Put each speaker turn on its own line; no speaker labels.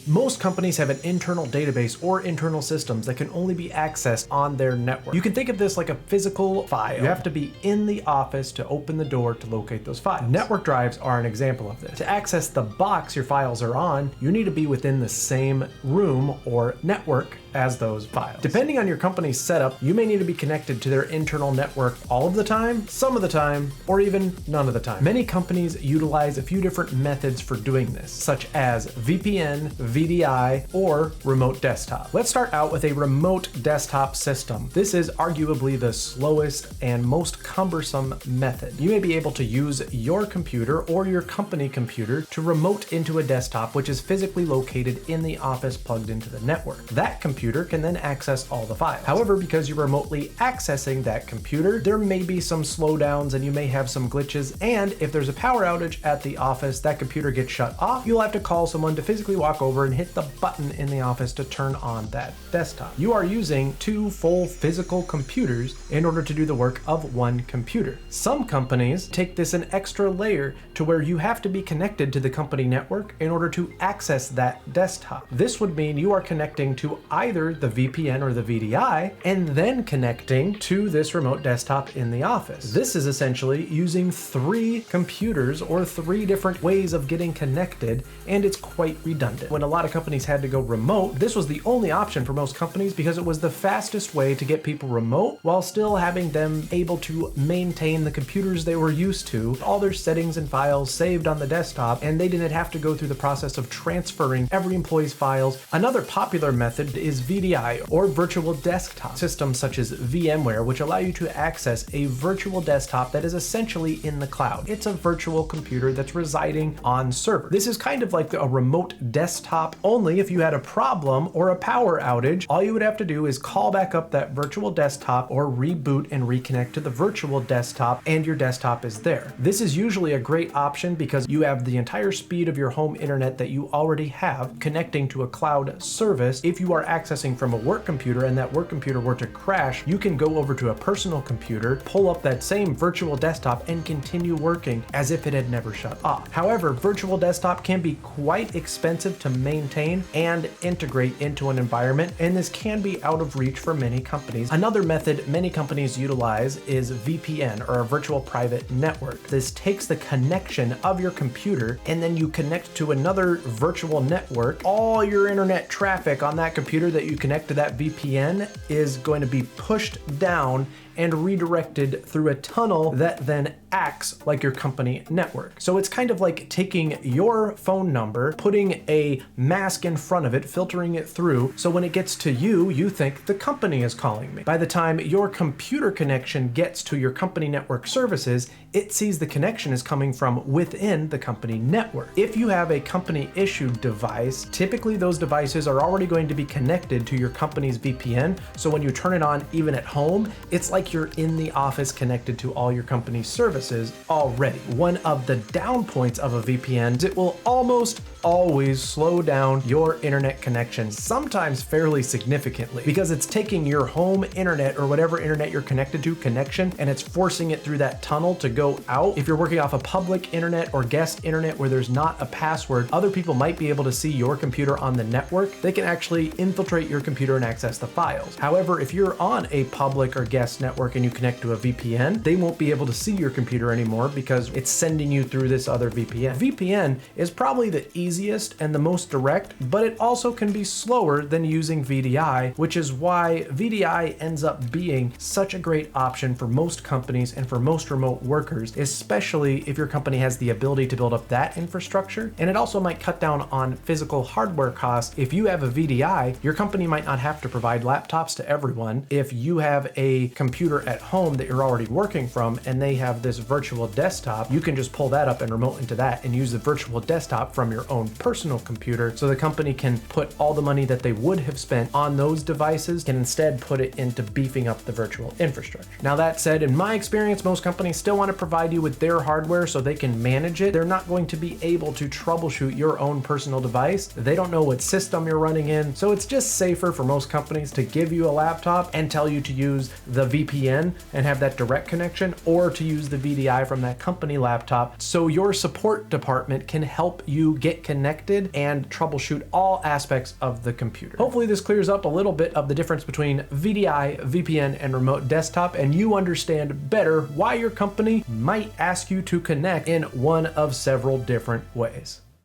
Most companies have an internal database or internal systems that can only be accessed on their network. You can think of this like a physical file. You have to be in the office to open the door to locate those files. Network drives are an example of this. To access the box your files are on, you need to be within the same room or network as those files. Depending on your company's setup, you may need to be connected to their internal network all of the time, some of the time, or even none of the time. Many companies utilize a few different methods for doing this, such as VPN, VDI, or remote desktop. Let's start out with a remote desktop system. This is arguably the slowest and most cumbersome method. You may be able to use your computer or your company computer to remote into a desktop which is physically located in the office plugged into the network. That computer can then access all the files. However, because you're remotely accessing that computer, there may be some slowdowns and you may have some glitches, and if there's a power outage at the office, that computer gets shut off, you'll have to call someone to physically walk over and hit the button in the office to turn on that desktop. You are using two full physical computers in order to do the work of one computer. Some companies take this an extra layer to where you have to be connected to the company network in order to access that desktop. This would mean you are connecting to either the VPN or the VDI and then connecting to this remote desktop in the office. This is essentially using three computers or three different ways of getting connected, and it's quite redundant. When a lot of companies had to go remote, this was the only option for most companies because it was the fastest way to get people remote while still having them able to maintain the computers they were used to, all their settings and files saved on the desktop, and they didn't have to go through the process of transferring every employee's files. Another popular method is VDI, or virtual desktop. Systems such as VMware, which allow you to access a virtual desktop that is essentially in the cloud. It's a virtual computer that's residing on server. This is kind of like a remote desktop, only if you had a problem or a power outage, all you would have to do is call back up that virtual desktop or reboot and reconnect to the virtual desktop, and your desktop is there. This is usually a great option because you have the entire speed of your home internet that you already have connecting to a cloud service. If you are accessing from a work computer and that work computer were to crash, you can go over to a personal computer, pull up that same virtual desktop, and continue working as if it had never shut off. However, virtual desktop can be quite expensive to maintain and integrate into an environment, and this can be out of reach for many companies. Another method many companies utilize is VPN, or a virtual private network. This takes the connection of your computer and then you connect to another virtual network. All your internet traffic on that computer that you connect to that VPN is going to be pushed down and redirected through a tunnel that then acts like your company network. So it's kind of like taking your phone number, putting a mask in front of it, filtering it through, so when it gets to you, you think the company is calling me. By the time your computer connection gets to your company network services, it sees the connection is coming from within the company network. If you have a company issued device, typically those devices are already going to be connected to your company's VPN, so when you turn it on even at home, it's like you're in the office connected to all your company's services already. One of the down points of a VPN is it will almost always slow down your internet connection, sometimes fairly significantly, because it's taking your home internet or whatever internet you're connected to connection and it's forcing it through that tunnel to go out. If you're working off a public internet or guest internet where there's not a password, other people might be able to see your computer on the network. They can actually infiltrate your computer and access the files. However, if you're on a public or guest network and you connect to a VPN, they won't be able to see your computer anymore because it's sending you through this other VPN. VPN is probably the easiest and the most direct, but it also can be slower than using VDI, which is why VDI ends up being such a great option for most companies and for most remote workers, especially if your company has the ability to build up that infrastructure. And it also might cut down on physical hardware costs. If you have a VDI, your company might not have to provide laptops to everyone. If you have a computer at home that you're already working from and they have this virtual desktop, you can just pull that up and remote into that and use the virtual desktop from your own personal computer, so the company can put all the money that they would have spent on those devices can instead put it into beefing up the virtual infrastructure. Now that said, in my experience, most companies still want to provide you with their hardware so they can manage it. They're not going to be able to troubleshoot your own personal device. They don't know what system you're running in, so it's just safer for most companies to give you a laptop and tell you to use the VPN VPN and have that direct connection, or to use the VDI from that company laptop, so your support department can help you get connected and troubleshoot all aspects of the computer. Hopefully this clears up a little bit of the difference between VDI, VPN, and remote desktop, and you understand better why your company might ask you to connect in one of several different ways.